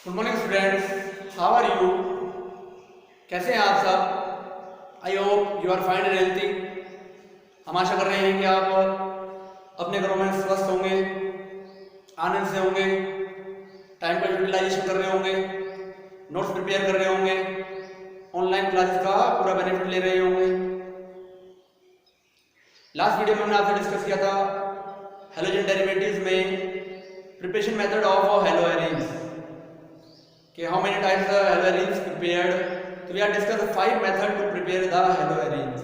Good morning students, how are you? कैसे हैं आप सब? I hope you are fine and healthy. हम आशा कर रहे हैं कि आप अपने घरों में स्वस्थ होंगे, आनंद से होंगे, टाइम का यूटिलाइजेशन कर रहे होंगे, नोट्स प्रिपेयर कर रहे होंगे, ऑनलाइन क्लासेस का पूरा बेनिफिट ले रहे होंगे। लास्ट वीडियो में हमने आपसे डिस्कस किया था हेलोजन डेरिवेटिव्स में प्रिपरेशन मेथड ऑफ हेलोएरीन्स कि how many times the haloarenes prepared. So we are discuss 5 method to prepare the haloarenes.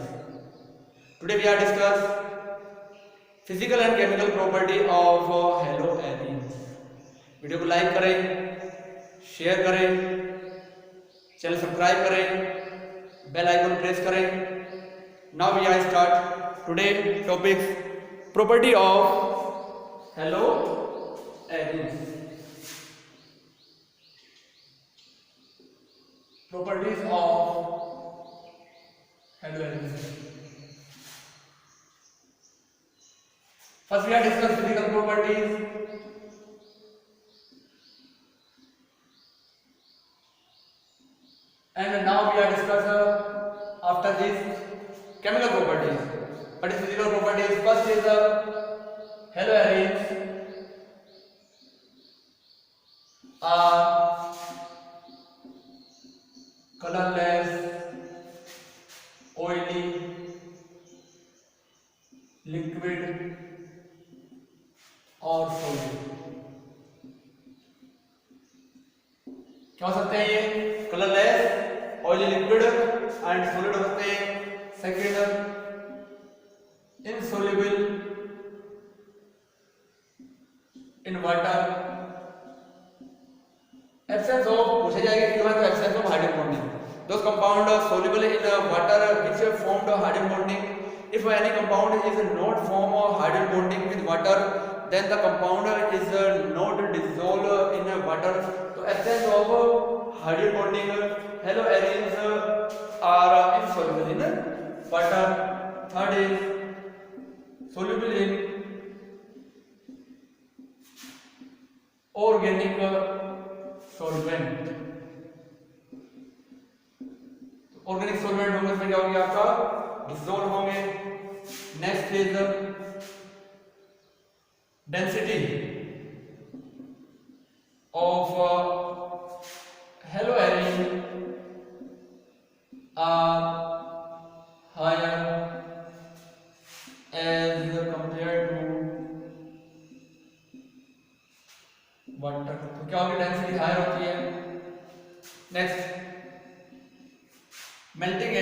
Today we are discuss physical and chemical property of haloarenes. Video को like करें, share करें, channel subscribe करें, bell icon press करें। Now we are start today topics property of haloarenes. Properties of haloarenes. First we are discuss physical properties. And now we are discuss after this chemical properties. What is physical properties? First is the haloarenes are colorless, oily, liquid और solid। क्या हो सकते हैं ये? Colourless, oily, liquid and solid हो सकते हैं। Second, insoluble in water. Absence of पूछा जाएगा कि तो absence of hydrogen bonding. Those compound soluble in water which have formed hydrogen bonding. If any compound is not form hydrogen bonding with water, then the compound is not dissolved in water. So absence of hydrogen bonding, haloarenes are insoluble in water. Third is soluble in organic solvent. Organic solvent होंगे फिर क्या होगी आपका? Dissolve होंगे। Next is density of haloarine are higher as compared to water. तो क्या होगी? Density higher होती है। Next, melting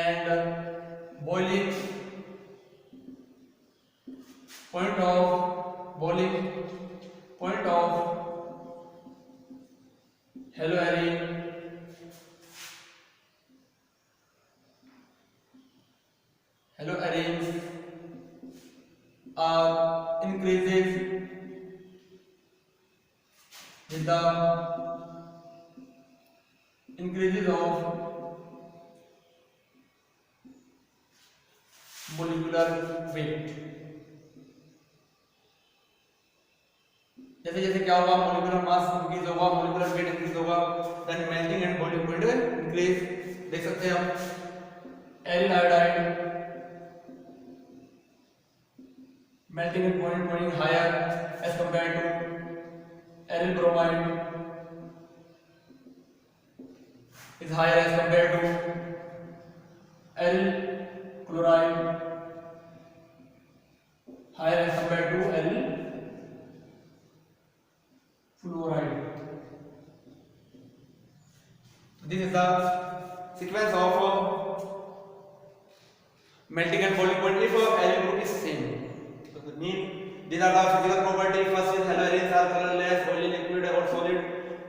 and boiling point of haloarine haloarenes are increases with the increases of molecular weight। जैसे जैसे क्या होगा? मोलिकुलर मास इंक्रीज होगा, मोलिकुलर वेट इंक्रीज होगा, then melting and boiling point increase. देख सकते हैं हम aryl iodide melting and boiling point higher as compare to aryl bromide is higher as compared to aryl chloride, higher as compared to aryl fluoride. This is the sequence of melting and boiling point if aryl group is same. So the mean these are the physical property. First is haloarenes are colorless, oily, liquid or solid,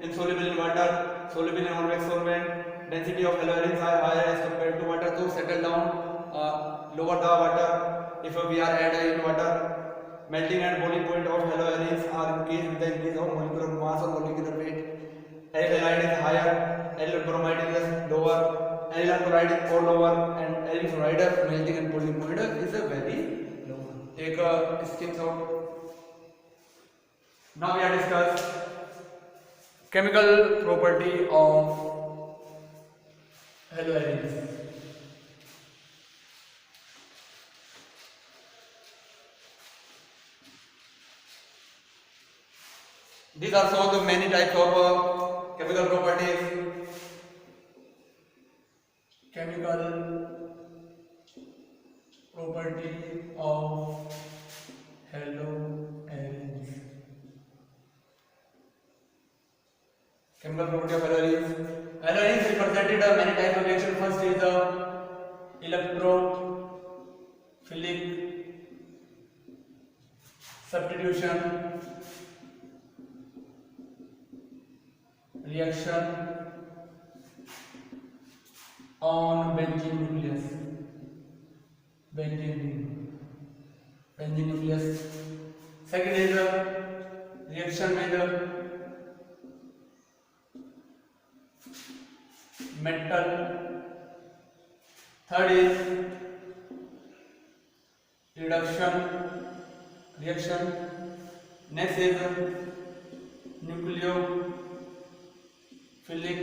insoluble in water, soluble in convex solvent. Density of haloarenes are higher as compared to water. To settle down, lower the water. If we are added in water, melting and boiling point of haloarenes are increased with the increase of molecular mass or molecular weight. Aryl halide is higher, aryl bromide is lower, aryl chloride is more lower, and aryl fluoride melting and boiling point is very lower. Take a screenshot. Now we are discuss chemical property of haloarenes. These are some of the many types of chemical properties. Chemical property of haloarenes. Chemical property of haloarenes. Haloarenes represented many types of reaction. First is the electrophilic substitution reaction on benzene nucleus. Benzene nucleus. Second is reaction with metal. Third is reduction reaction. Next is nucleophilic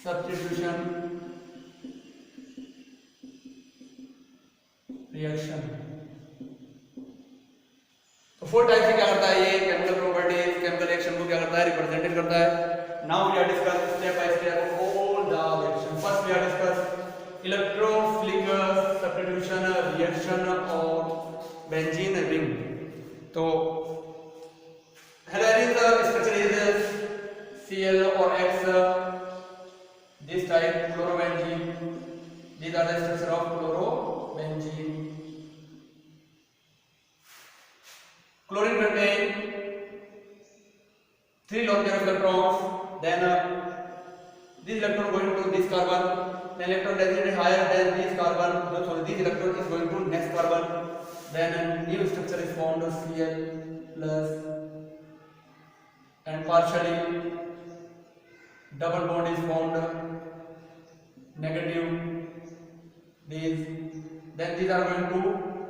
substitution reaction. तो 4 type से क्या करता है ये chemical properties, chemical reaction को क्या करता है, रिप्रेजेंट करता है. Now we are discuss step by step all the reaction. First we are discuss electrophilic substitution reaction और बेंजीन रिंग. तो haloarenes structure is Cl or X. This type chlorobenzene. These are the structure of chlorobenzene. Chlorine contain 3 lone pair of electrons. Then this electron going to this carbon. Then electron density higher than this carbon. Sorry, this electron is going to next carbon. Then a new structure is formed, Cl plus, and partially double bond is formed, negative. These, then these are going to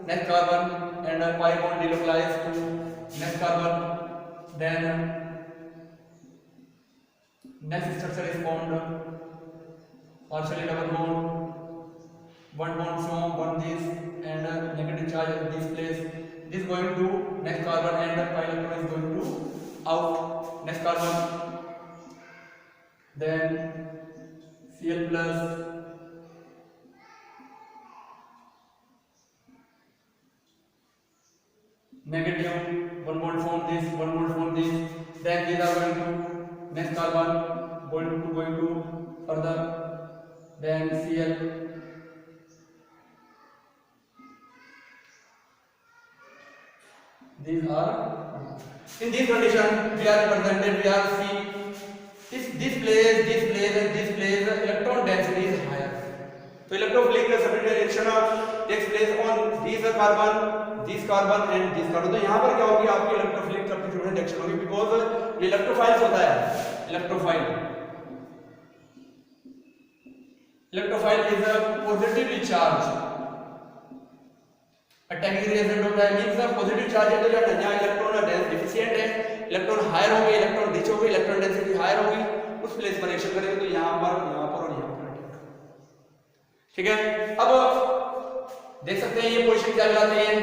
next carbon and a pi bond delocalized to next carbon. Then next structure is formed, partially double bond, one bond from one this and a negative charge at this place. This going to next carbon and the pi electron is going to out next carbon. Then Cl plus negative, one bond from this, one bond from this. Then these are going to next carbon, going to further. Then Cl. These are in this condition we are represented. We are see this place and this place electron density is higher. So electrophilic substitution reaction takes place on this carbon and this carbon. तो यहाँ पर क्या होगी आपकी electrophilic substitution reaction होगी because ये electrophiles होता है. Electrophile is a positively charge attacking reagent होता है. मींस पॉजिटिव चार्ज है तो यहाँ इलेक्ट्रॉन डिफिशिएंट है, इलेक्ट्रॉन हायर होंगे, इलेक्ट्रॉन रिच होंगे, इलेक्ट्रॉन डेंसिटी हायर होगी, उस प्लेस पर रिएक्शन करेंगे तो यहाँ पर और यहाँ पर. ठीक है. अब देख सकते हैं ये पोजीशन क्या कहलाती है.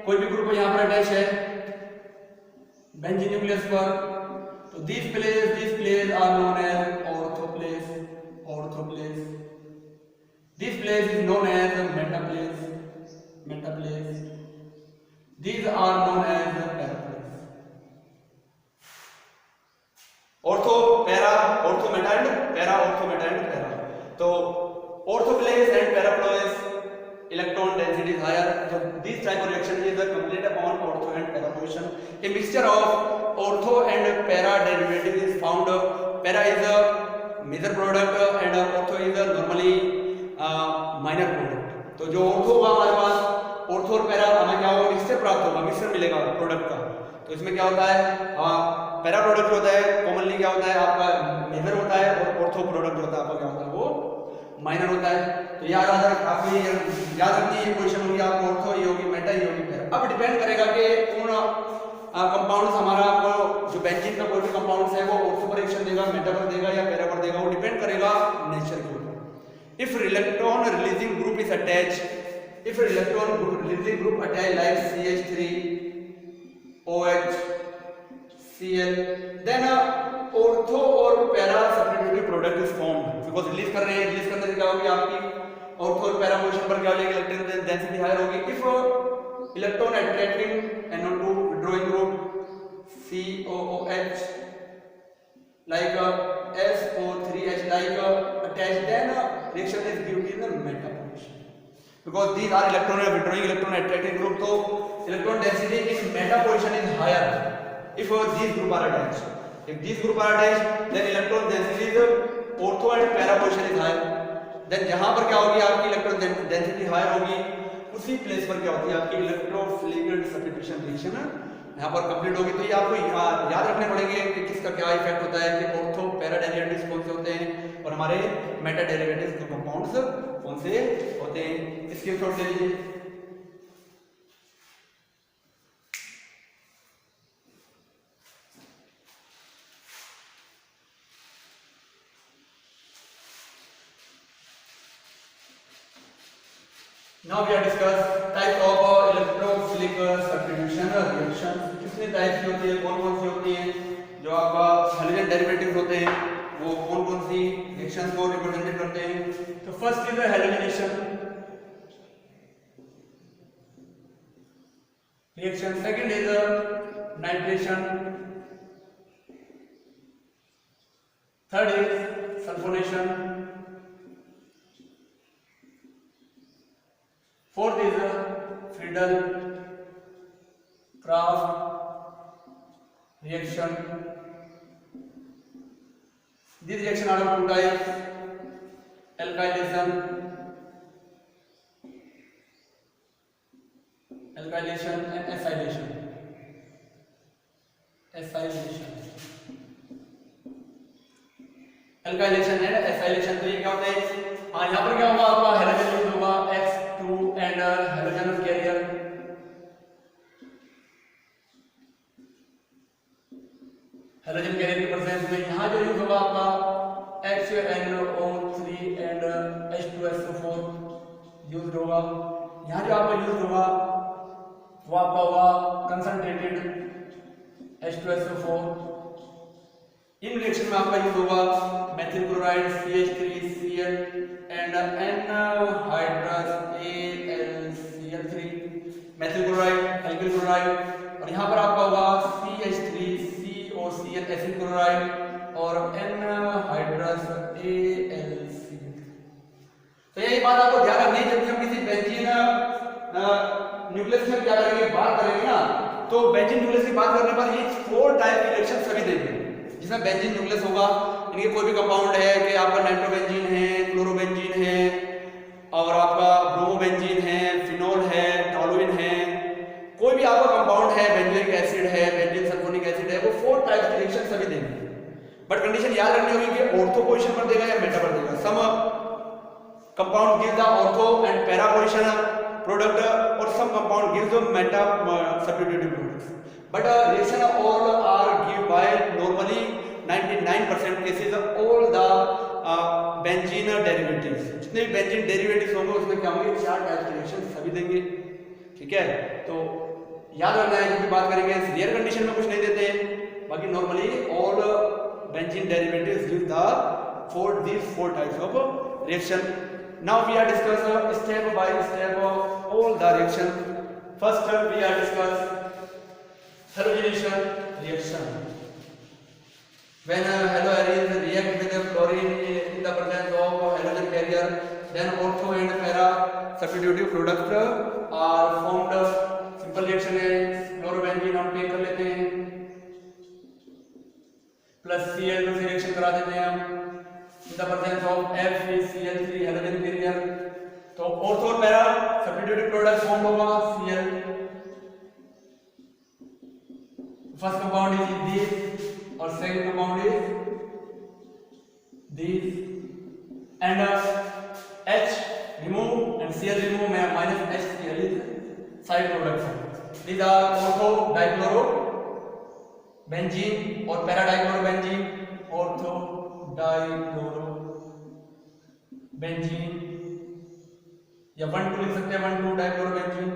कोई भी ग्रुप यहाँ पर अटैच है बेंजीन न्यूक्लियस पर, तो this place are known as ortho place. This place is known as meta place. These are known as para plates. Ortho, para, ortho meta and para, ortho meta and para. So ortho place and para place electron density is higher. So this type of reaction is complete upon ortho and para position. A mixture of ortho and para derivative is found. Para is a major product and ortho is a normally minor product. तो जो ortho होगा हमारे पास ortho और para हमें क्या होगा, mixture प्राप्त होगा, मिक्सचर मिलेगा प्रोडक्ट का. तो इसमें क्या होता है, पैरा प्रोडक्ट जो होता है कॉमनली क्या होता है आपका मेजर होता है और ऑर्थो प्रोडक्ट जो होता है आपका क्या होता है वो माइनर होता है. तो याद रखनी ये पोजीशन होगी आपको ऑर्थो, ये होगी मेटा, ये होगी पैरा. अब डिपेंड करेगा कि कौन कंपाउंड्स हमारा आपको जो बेंजीन का कोई भी कंपाउंड्स है वो ऑर्थो पर रिएक्शन देगा, मेटा पर देगा या पैरा पर देगा, वो डिपेंड करेगा नेचर के ऊपर। If electron releasing group is attached, if electron releasing group attached like CH3 OH Cl, then ortho और para substitutive product is formed, because release कर रहे हैं, रिलीज करने से क्या होगी आपकी ऑर्थो और पैरा पोजीशन पर क्या हो जाएगी, इलेक्ट्रॉन डेंसिटी हायर होगी। If electron attracting NO2 withdrawing group COOH like SO3H like attached, then reaction is due in the meta position, because these are electron withdrawing electron attracting group, so electron density in meta position is higher if these group are attached. If these group are attached, then electron density is ortho and para position is higher. Then जहां पर क्या होगी आपकी electron density higher होगी, उसी place पर क्या होती है आपकी इलेक्ट्रोफिलिक सब्स्टिट्यूशन रिएक्शन यहाँ पर कंप्लीट होगी। तो ये आपको याद रखने पड़ेंगे कि किसका क्या इफेक्ट होता है, कि ऑर्थो पैरा डेरिवेटिव्स कौन से होते हैं और हमारे मेटा डेरिवेटिव्स के कंपाउंड्स कौन से होते हैं। इसके शॉट ले लीजिए। Now we have discussed types of electrophilic substitution reactions. कितने टाइप की होती है, कौन कौन सी होती हैं, जो आपका हैलोजन डेरिवेटिव्स होते हैं वो कौन कौन सी रिएक्शंस को रिप्रेजेंट करते हैं। तो first is halogenation reaction, second is nitration, third is sulphonation, fourth is Friedel Kraft reaction. These reaction are of two types: alkylation and acylation. Alkylation and acylation, तो ये क्या होता है, हाँ यहाँ पर क्या होगा आपका हैलोजन यूज होगा X2 and halogen carrier, halogen carrier की प्रेजेंस में यहाँ जो यूज होगा आपका HNO3 and H2SO4 यूज होगा। यहाँ जो आपका यूज होगा वो आपका होगा कंसंट्रेटेड H2SO4। इन रिएक्शन में आपका यूज होगा methyl chloride CH3Cl and anhydrous AlCl3, methyl chloride, alkyl chloride, और यहाँ पर आपका होगा CH3COCl एसिड क्लोराइड और anhydrous AlCl3। तो यही बात आपको ध्यान रखनी है जब भी हम किसी बेंजीन न्यूक्लियस में क्या करेंगे, बात करेंगे ना, तो बेंजीन न्यूक्लियस की बात करने पर ये 4 टाइप की रिएक्शन सभी देंगे जिसमें बेंजीन न्यूक्लियस होगा। इनके कोई भी कंपाउंड है कि आपका नाइट्रोबेंजीन है, क्लोरोबेंजीन है और आपका ब्रोमोबेंजीन है, फिनोल है, टॉलुइन है, कोई भी आपका कंपाउंड है, बेंजोइक एसिड है, बेंजीन सल्फोनिक एसिड है, वो 4 टाइप्स की रिएक्शन सभी देंगे। बट कंडीशन याद रखनी होगी कि ऑर्थो पोजीशन पर देगा या मेटा पर देगा। Some compound give the ortho and para position product और some compound give the meta substitutive products, but reaction all are give by normally 99% cases all the benzene derivatives, जितने भी benzene derivatives होंगे उसमें क्या होंगे, 4 type के reaction सभी देंगे। ठीक है, तो याद रखना है, जब भी बात करेंगे रेयर कंडीशन में कुछ नहीं देते, बाकी normally all benzene derivatives give the these 4 types of reaction. Now we are discuss step by step all the reaction. First we are discuss halogenation reaction. When haloarenes react with chlorine in the presence of halogen carrier, then ortho and para substitutive products are formed. Simple reaction है, chlorobenzene हम take कर लेते हैं plus Cl2 से reaction करा देते हैं हम in the presence of FeCl3 halogen carrier, तो ortho और para substitutive product formed होगा Cl. First compound is this और second compound is this, and H remove and Cl remove में minus HCl is side product. These are ortho dichlorobenzene और para dichlorobenzene, ortho dichlorobenzene या 1,2 लिख सकते हैं, 1,2 dichlorobenzene,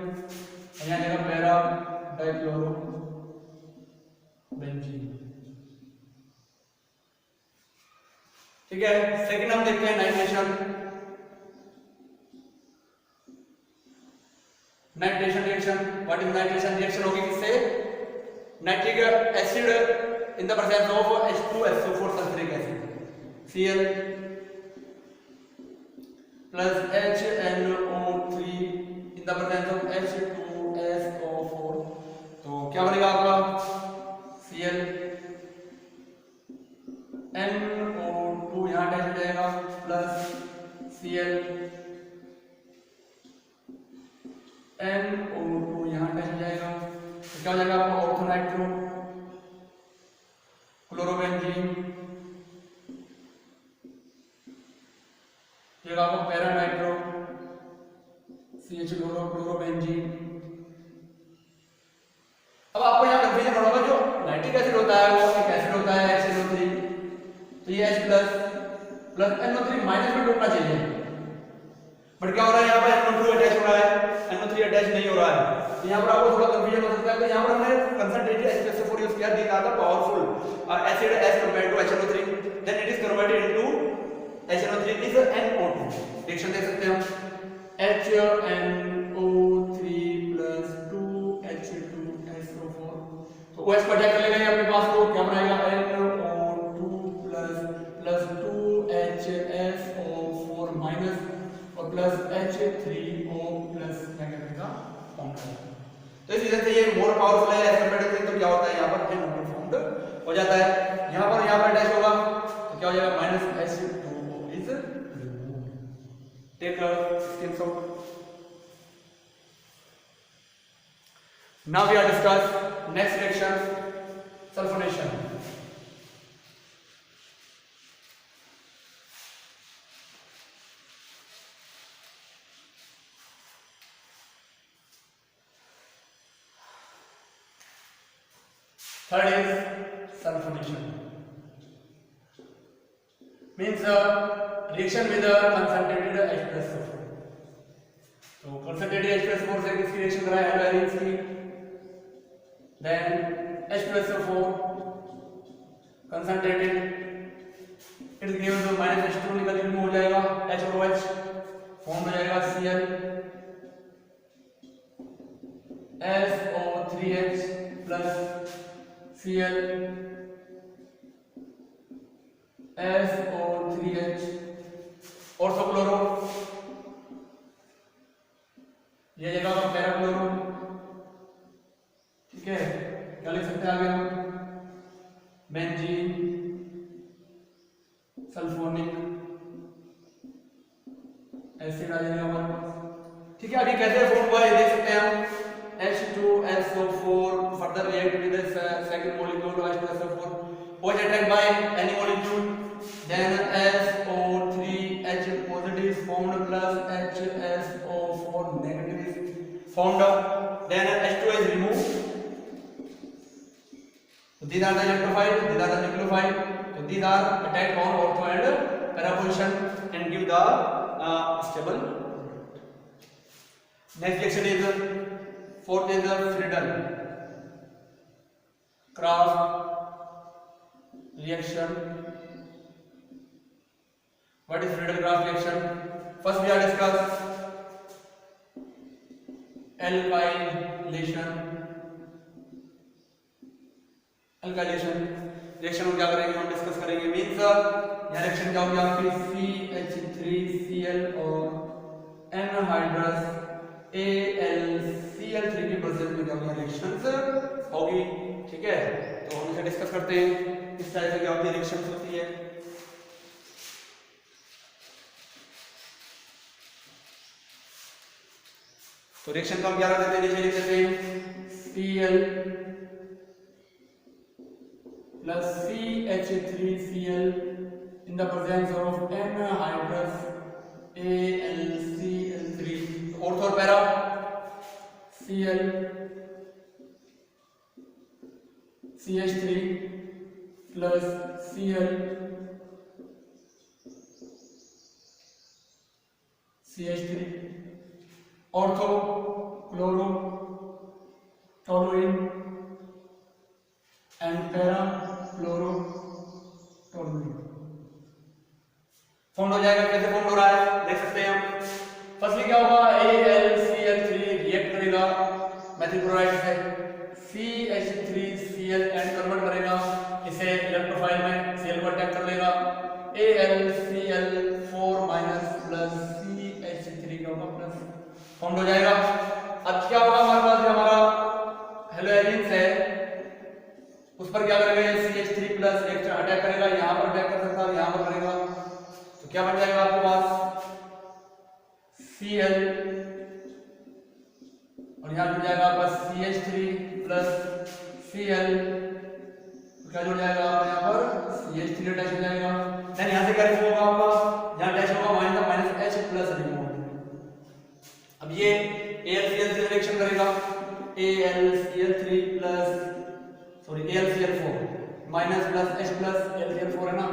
यहाँ जगह पैरा डाइक्लोरोबेंजीन। ठीक है, सेकंड हम देखते हैं nitration. Nitration reaction, what is nitration reaction? होगी किससे? Nitric acid in the presence of H2SO4 sulphuric acid, Cl plus HNO3 in the presence of H2SO4, तो क्या बनेगा आपका? Cl NO2 यहाँ अटैच हो जाएगा प्लस Cl NO2 यहाँ अटैच हो जाएगा, तो क्या हो जाएगा आपका? ऑर्थोनाइट्रो क्लोरोबेंजीन, आपको पैरा नाइट्रो CH-क्लोरोबेंजीन। अब आपको यहाँ कंफ्यूजन होगा, जो नाइट्रिक एसिड होता है वो एक एसिड होता है HNO3, तो ये H प्लस NO3 माइनस में टूटना चाहिए, बट क्या हो रहा है यहाँ पर? NO2 अटैच हो रहा है, NO3 अटैच नहीं हो रहा है, तो यहाँ पर आपको थोड़ा कंफ्यूजन हो सकता है। तो यहाँ पर हमने कंसंट्रेटेड H2SO4 यूज किया, this are the powerful acid as compared to HNO3, then it is converted into HNO3 is NO2। Reaction देख सकते हैं हम, HNO3 plus 2H2SO4, तो OH को अटैक कर लेगा अपने पास, तो क्या बनाएगा? NO2 plus 2HSO4 माइनस और प्लस H3O प्लस नेगेटिव का फॉर्म करेगा। तो इस वजह से ये मोर पावरफुल है एज कंपेयर्ड टू, तो क्या होता है यहाँ पर? NO2 फॉर्म्ड हो जाता है, यहाँ पर अटैच होगा, तो क्या हो जाएगा? Minus H2 is removed. Take a screenshot. Now we are discuss next reaction, sulfonation. Third is sulfonation. Means reaction with concentrated H2SO4. तो concentrated H2SO4 से किसकी रिएक्शन करा है? हैलोएरिन्स की, then H2SO4 concentrated, it is given to minus H2 निकल remove हो जाएगा, H और OH फॉर्म हो जाएगा Cl SO3H plus Cl SO3H ऑर्थोक्लोरो, ये जगह का पैराक्लोरो। ठीक है, क्या लिख सकते हैं आगे हम? बेंजीन सल्फोनिक एसिड आ जाएगा हमारे पास। ठीक है, अभी कैसे फॉर्म हुआ ये देख सकते हैं हम, H2SO4 further react with the second molecule H2SO4, OH attacked by any molecule, then SO3H positive is formed plus HSO4 negative is formed, then H2 is removed. So these are the electrophile, these are the nucleophile, so these are attacked on ortho and para position and give the stable product. Next reaction is fourth is Friedel Crafts reaction. What is Friedel-Crafts reaction? First we are discuss alkylation. alkylation reaction को क्या करेंगे हम discuss करेंगे। Means यह reaction क्या होगी आपकी CH3Cl और एनहाइड्रस AlCl3 की प्रेजेंस में क्या होगी रिएक्शंस होगी। ठीक है, तो हम इसे डिस्कस करते हैं किस तरह से क्या होती है रिएक्शंस होती है। तो रिएक्शन को हम क्या कर देते हैं, नीचे लिख देते हैं Cl plus CH3Cl in the presence of anhydrous AlCl3 ortho और para Cl CH3 plus Cl CH3 ortho chloro toluene and para chloro toluene form हो जाएगा। कैसे फॉर्म हो रहा है देख सकते हैं हम। फर्स्टली क्या होगा, AlCl3 रिएक्ट करेगा मेथिल क्लोराइड से, CH3Cl एंड कन्वर्ट करेगा इसे इलेक्ट्रोफाइल में, Cl को अटैक कर लेगा, AlCl4 माइनस प्लस CH3 का होगा प्लस, फॉर्म हो जाएगा। अब क्या होगा हमारे पास, जो हमारा हेलो एरिन्स है उस पर क्या करेगा, CH3 प्लस रिएक्शन अटैक करेगा, यहां पर अटैक कर सकता है, यहां पर करेगा, तो क्या बन जाएगा आपके पास Cl और यहां जुड़ जाएगा आपका CH3 प्लस Cl, क्या जुड़ जाएगा आपका यहाँ पर CH3 अटैच हो जाएगा, देन यहां से क्या होगा आपका, यहां अटैच होगा माइनस H प्लस रिमूव। अब ये AlCl से रिएक्शन करेगा, AlCl3 plus AlCl4 minus plus H plus AlCl4 है ना,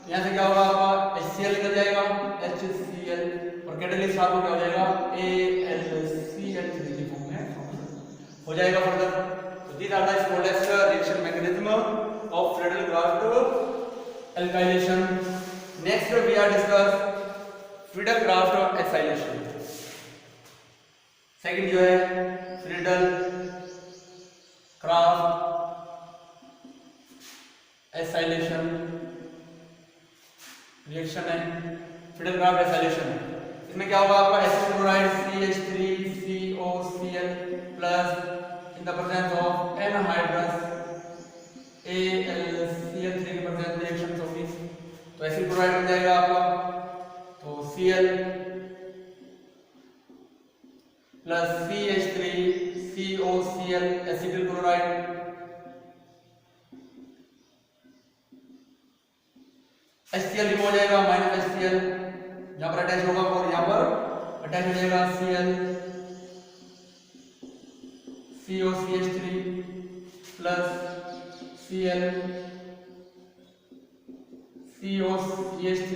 यहाँ से क्या होगा आपका HCl निकल जाएगा, HCl और कैटलिस्ट साथ में क्या हो जाएगा AlCl3 की फॉर्म में हो जाएगा फर्दर। तो these are the smallest reaction mechanism of Friedel-Crafts alkylation. Next we are discuss Friedel-Crafts acylation. Second जो है Friedel-Crafts acylation रिएक्शन है, Friedel-Crafts acylation। इसमें क्या होगा आपका acid chloride CH3COCl plus in the presence of anhydrous AlCl3 के presence reaction होगी, तो एसिड क्लोराइड बन जाएगा आपका, तो Cl plus CH3COCl acetyl chloride, HCl remove हो जाएगा माइनस HCl, यहाँ पर अटैच होगा और यहाँ पर अटैच हो जाएगा Cl COCH3 plus Cl COCH3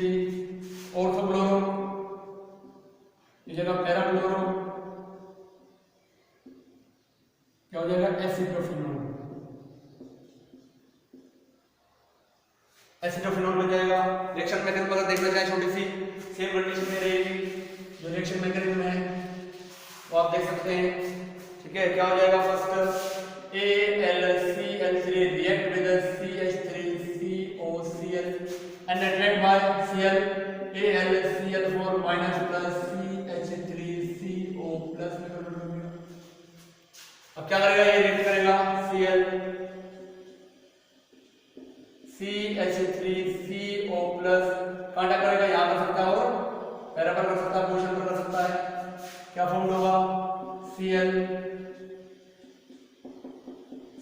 ऑर्थोक्लोरो, ये जगह पैराक्लोरो, क्या हो जाएगा एसिटोफिनोल, एसिटोफिनोल बन जाएगा। रिएक्शन मैकेनिज्म अगर देखना चाहें छोटी सी सेम कंडीशन में रहेगी, जो रिएक्शन मैकेनिज्म है वो आप देख सकते हैं, ठीक है। क्या हो जाएगा, first AlCl3 react with CH3COCl and attract by Cl, AlCl4 minus plus CH3CO plus में कन्वर्ट हो गया। अब क्या करेगा, ये रिएक्ट करेगा Cl CH3CO प्लस कांटेक्ट करेगा, यहाँ कर सकता है और पैरा पर कर सकता है, पोजीशन पर कर सकता है, क्या फॉर्म होगा Cl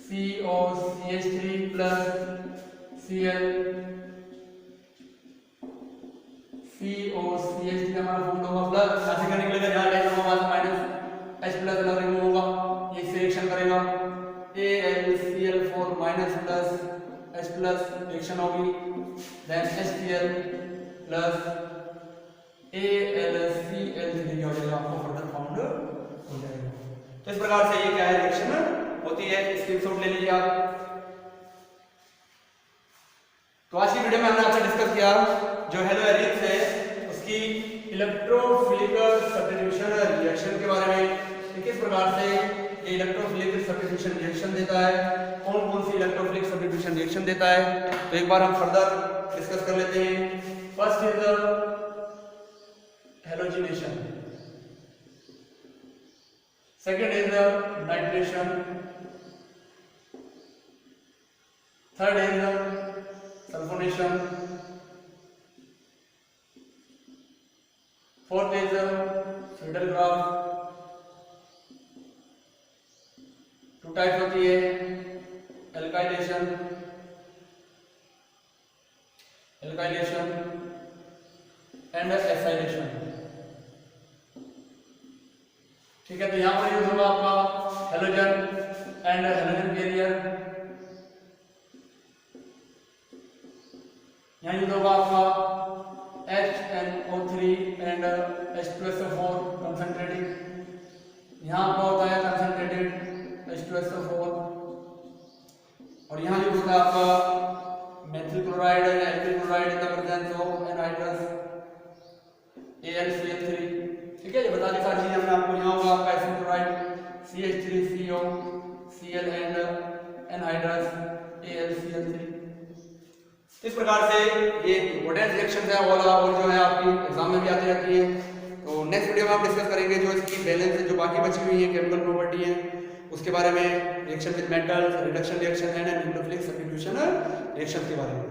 COCH3 plus Cl COCH3 हमारा फॉर्म होगा प्लस, ऐसे करने के लिए जहाँ अटैच होगा वहां से माइनस H प्लस अलग रिमूव होगा, ये रिएक्शन करेगा AlCl4 minus plus H plus reaction होगी, देन HCl प्लस AlCl3 हो जाएगा, आपको फर्दर फाउंड हो जाएगा। तो इस प्रकार से ये क्या है रिएक्शन होती है, स्क्रीनशॉट ले लीजिए आप। तो आज की वीडियो में हमने आपसे डिस्कस किया जो हेलो एरिन्स है उसकी इलेक्ट्रोफिलिक सब्स्टिट्यूशन रिएक्शन के बारे में, किस प्रकार से ये इलेक्ट्रोफिलिक सब्स्टिट्यूशन रिएक्शन देता है, कौन कौन सी इलेक्ट्रोफिलिक सब्स्टिट्यूशन रिएक्शन देता है, तो एक बार हम फर्दर डिस्कस कर लेते हैं। First is the halogenation, second is the nitration, third is the sulphonation, fourth is the Friedel-Crafts। Two types होती है, एल्काइलेशन एंड एसाइलेशन, ठीक है। तो यहाँ पर यूज होगा आपका हेलोजन एंड हेलोजन कैरियर, यहाँ यूज होगा आपका HNO3 एंड H2SO4 कंसंट्रेटेड, यहाँ आपका होता है कंसंट्रेटेड H2SO4, और यहाँ यूज होता है आपका methyl chloride and alkyl chloride in the presence of anhydrous AlCl3। ठीक है, ये बता दी सारी चीजें हमने आपको। यहाँ होगा आपका acid chloride CH3CO Cl and anhydrous AlCl3। इस प्रकार से ये इंपॉर्टेंट रिएक्शन है और जो है आपकी एग्जाम में भी आती रहती है। तो नेक्स्ट वीडियो में हम डिस्कस करेंगे जो इसकी बैलेंस जो बाकी बची हुई है केमिकल प्रॉपर्टी है उसके बारे में, reaction with metals, reduction reaction and nucleophilic substitution reaction के बारे में।